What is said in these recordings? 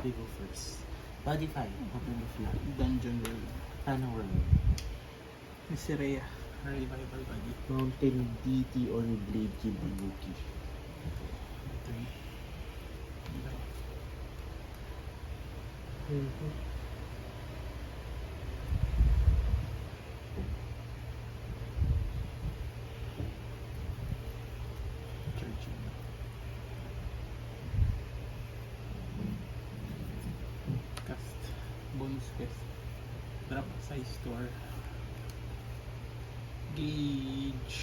We go first. Body 5, open the flag. Dungeon World. Tana World. Mysteria. Revival Body. Mountain DT on Blade Kibuki. 3. Churchill. Cast. Bonus quest. Drop size store. Gauge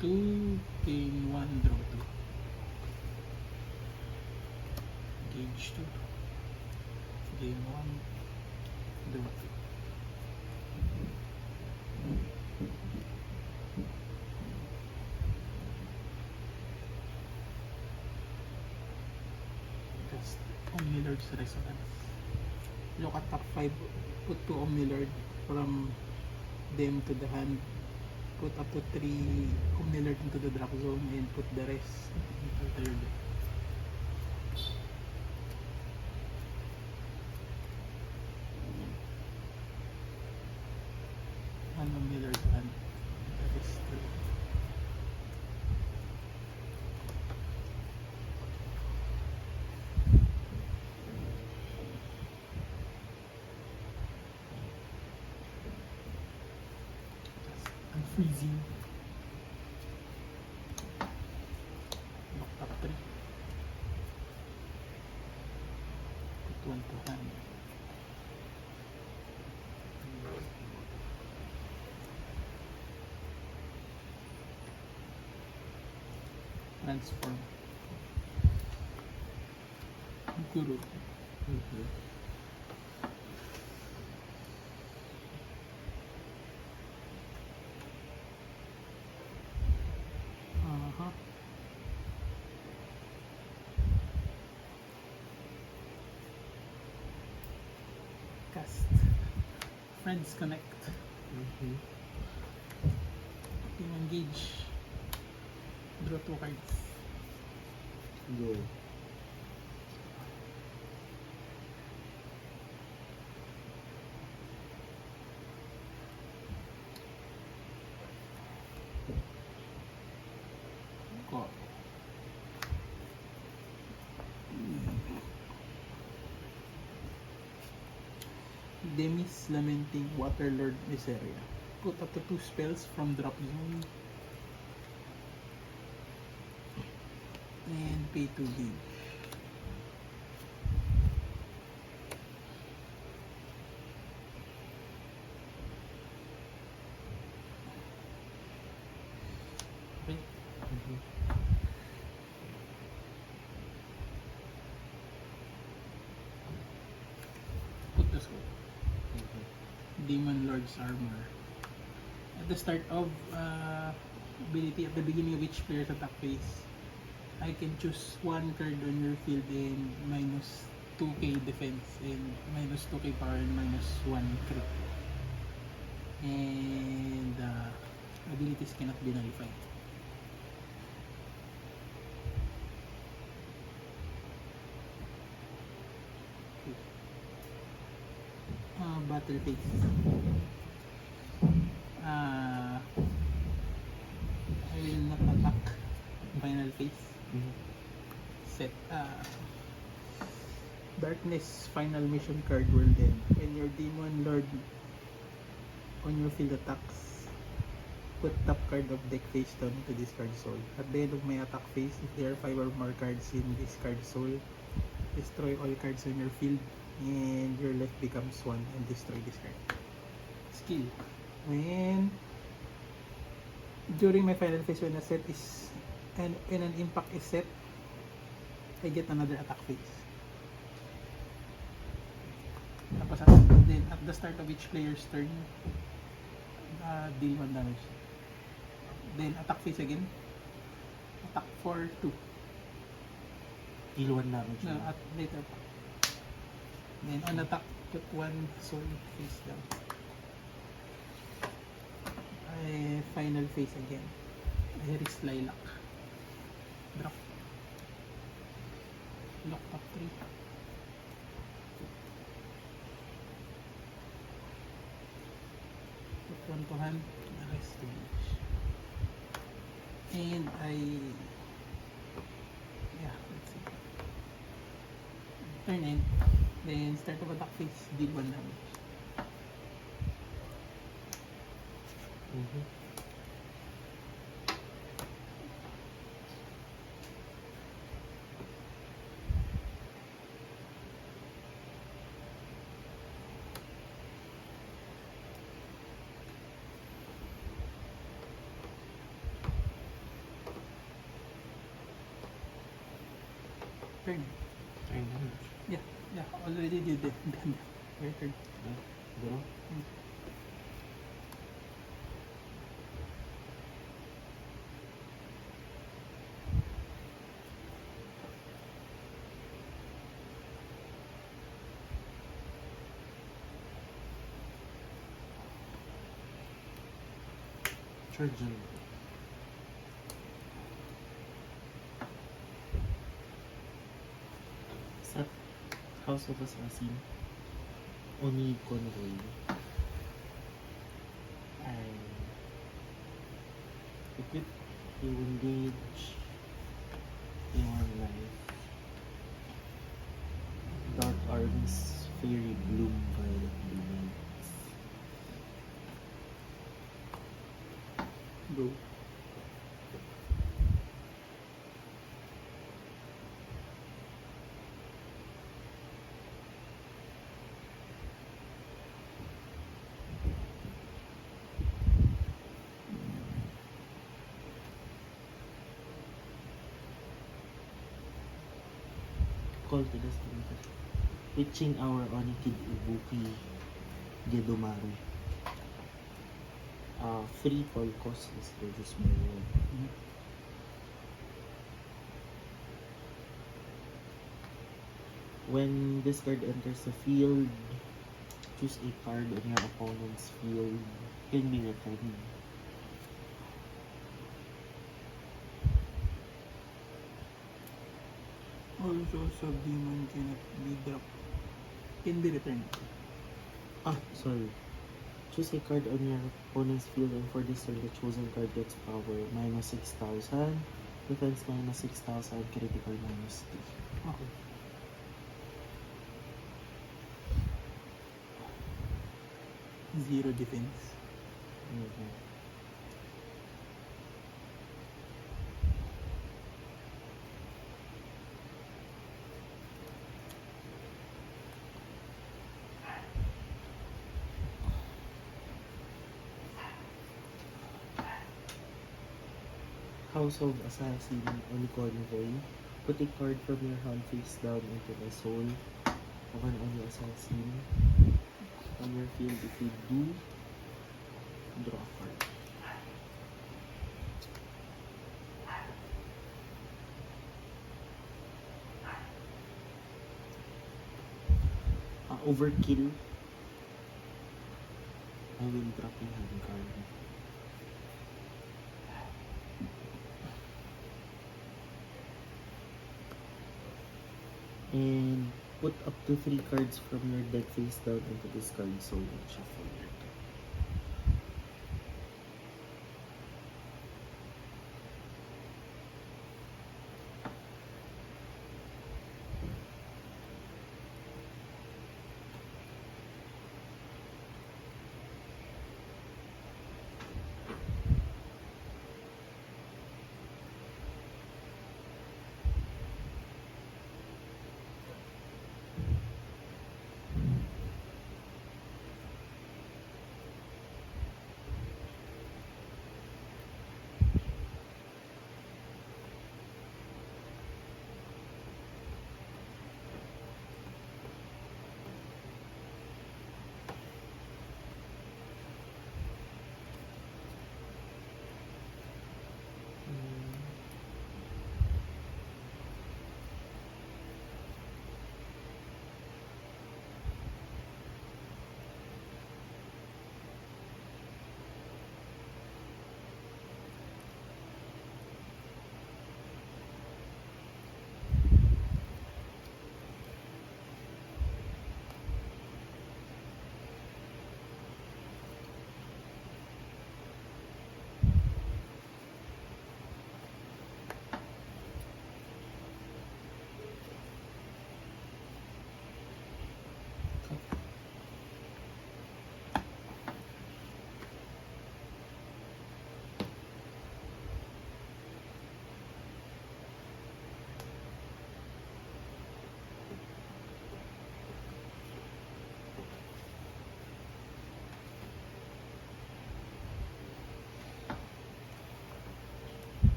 2, gain 1, draw 2. Gauge 2, gain 1, draw 2. Cast Omnilord's Resonance. Look at top 5, put 2 Omnilord from them to the hand. Put up to 3 Omnilord into the drop zone and put the rest into third. One Omnilord hand. That is 3. Freezing. Lock top 3. Put 1 to hand. Transform. Guru. Cast. Friends Connect. Team Engage. Draw 2 cards. Go. Go. Demis Lamenting Waterlord Mysteria. Put up to 2 spells from drop zone. And pay 2 gauge. Okay. Put the scope. Demon Lord's Armor. At the start of ability, at the beginning of each player's attack phase, I can choose 1 card on your field and minus 2k defense and minus 2k power and minus 1 crit. And abilities cannot be nullified. Battle phase. I will not attack. Final phase. Set. Darkness final mission card will end. When your Demon Lord on your field attacks, put top card of deck face down into discard soul. At the end of my attack phase, if there are 5 or more cards in discard soul, destroy all cards on your field and your left becomes 1 and destroy this card. Skill. When during my final phase, when a set is and when an impact is set, I get another attack phase. Tapos then at the start of each player's turn, deal 1 damage. Then attack phase again. Attack for 2. Deal 1 damage. No, at later attack. Then on attack, put 1 soul face down. I final phase again. Iris Lilac. Drop. Lock top 3. one to hand, the rest to bench. And let's see. Turn in, then start of attack phase, deal 1 damage. Mhm. Turn. Turn damage. Yeah, already did it. Your turn. Draw. Charge. Sa House of Assassin, Oni Convoy. I equip, you engage, you one life. Dark Arms, Fairy Bloom, Violet Bloom. Go. Call to the Stinker. Witching Hour, Onikid, Ibuki, Gedomaru. Free call cost is reduced by 1. Mhm. When this card enters the field, choose a card on your opponent's field. Can be returned. Also, subdemon cannot be dropped. Can be returned. Sorry. Choose a card on your opponent's field, and for this turn, the chosen card gets power -6,000, defense -6,000, critical -3. Okay. Zero defense. Mhm. House of Assassin, on Convoy. Put a card from your hand face down into the soul of an Oni Assassin. On your field, if you do, draw a card. Overkill. I will drop a hand card. And put up to 3 cards from your deck face down into this card soul and shuffle your deck.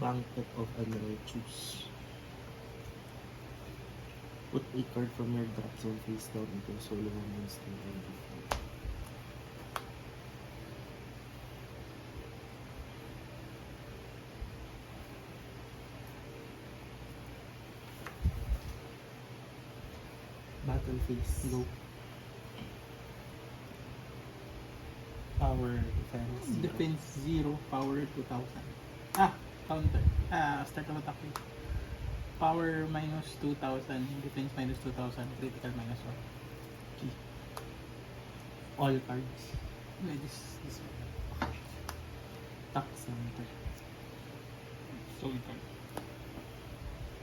Banquet of Admiral Choose. Put a card from your drop zone face down into a solo one monster and before. Battle phase. Go. Power defense. Zero. Defense 0, power 2000. Counter. Start of attack. Power minus 2000, defense minus 2000, critical minus 1. Okay. All cards. Yeah, this one. Attack center. Soul card.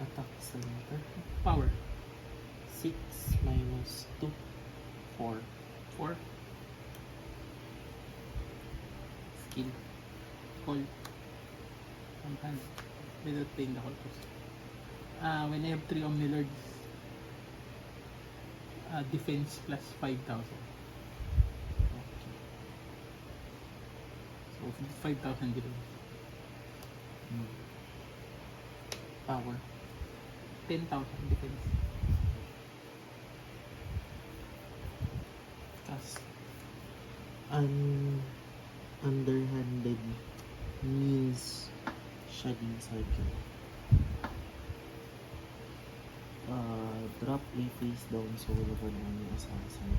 Attack center. Power 6 minus 2. 4. 4. Skill. Call. From hand. Without paying the call cost. When I have 3 Omnilords, defense plus 5000. Okay. So 5000 defense. Power. 10,000 defense. Cast. Underhanded means shedding cycle. Drop a face down soul of an enemy assassin.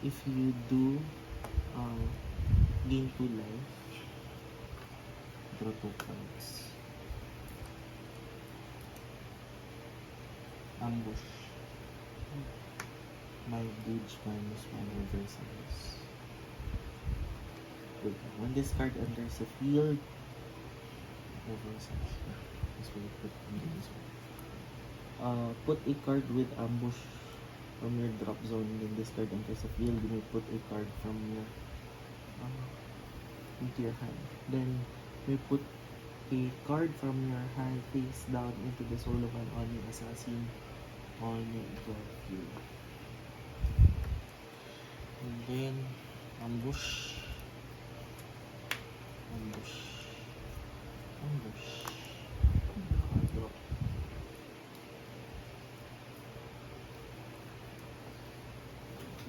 If you do, gain 2 life, draw 2 cards. Ambush. My gauge minus 1 reversals. Good. When this card enters the field, reversals. This will put in this one. Put a card with ambush from your drop zone. When this card enters the field, you may put a card from your into your hand. Then you put a card from your hand face down into the soul of an enemy assassin on your field. And then ambush. Draw.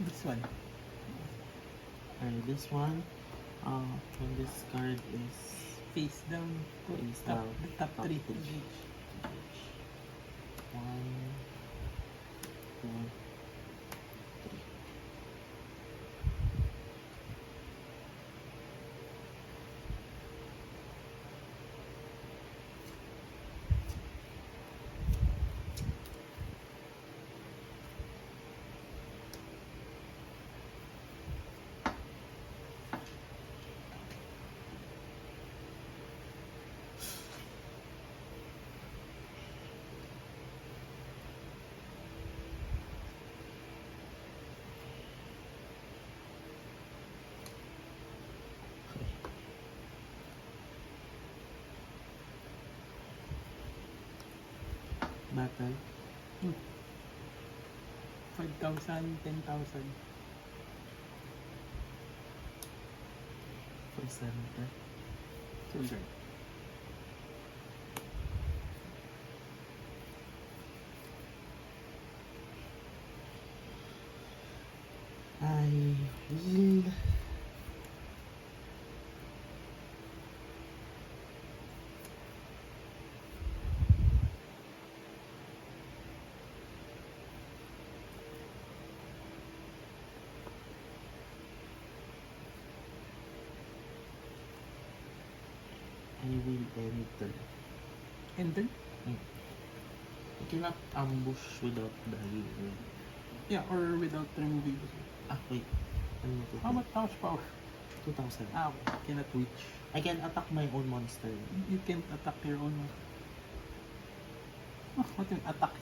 This one. And this one, when this card is Face down. Face top, down. The top Top 3. three. 1, 2, 3. Battle. 5,000, 10,000. For center. Soul card. I will enter. And then? You cannot ambush without dying. Yeah, or without removing. Wait. Ano to? How much power? 2,000. Okay. Cannot reach. I can attack my own monster. You can't attack your own. What you attack?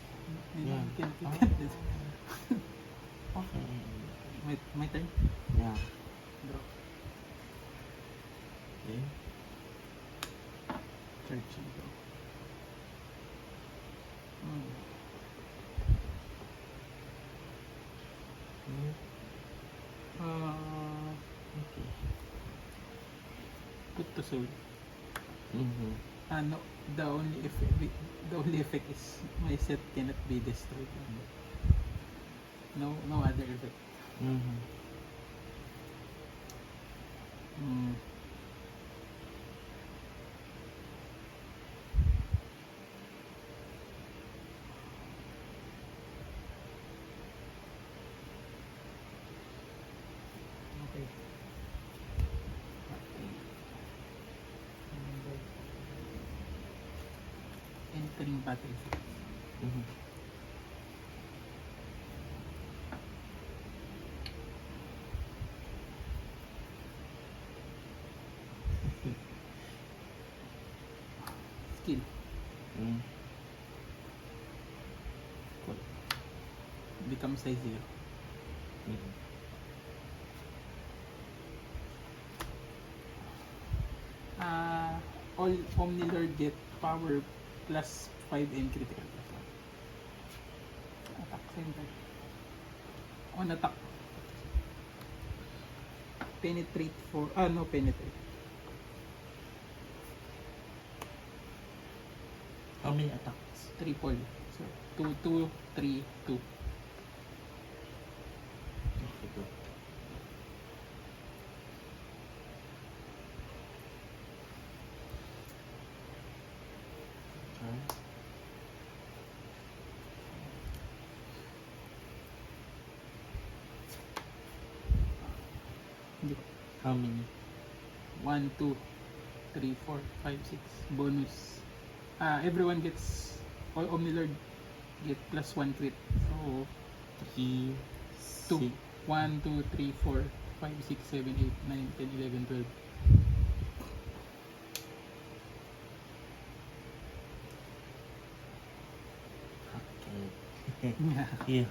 Yeah. You can't. Okay. My turn? Yeah. Draw. Okay. Searching go. Okay. to soul. Mm-hmm. No, the only effect is my set cannot be destroyed. No other effect. Mm-hmm. Mm. Okay. Entering battlefield. Mm-hmm. Skill. Mm. Become size 0. Mm-hmm. All Omnilord get power plus 5 and critical plus 1. Attack same time. On attack. Penetrate for no penetrate. How many attacks? Triple. So 2 2 3 2. Okay, go. Okay. Hindi ko. How many? 1 2 3 4 5 6 bonus. Everyone gets all Omnilord get plus 1 crit. So 3, 2 6. 1 2 3 4 5 6 7 8 9 10 11 12. Okay. Yeah.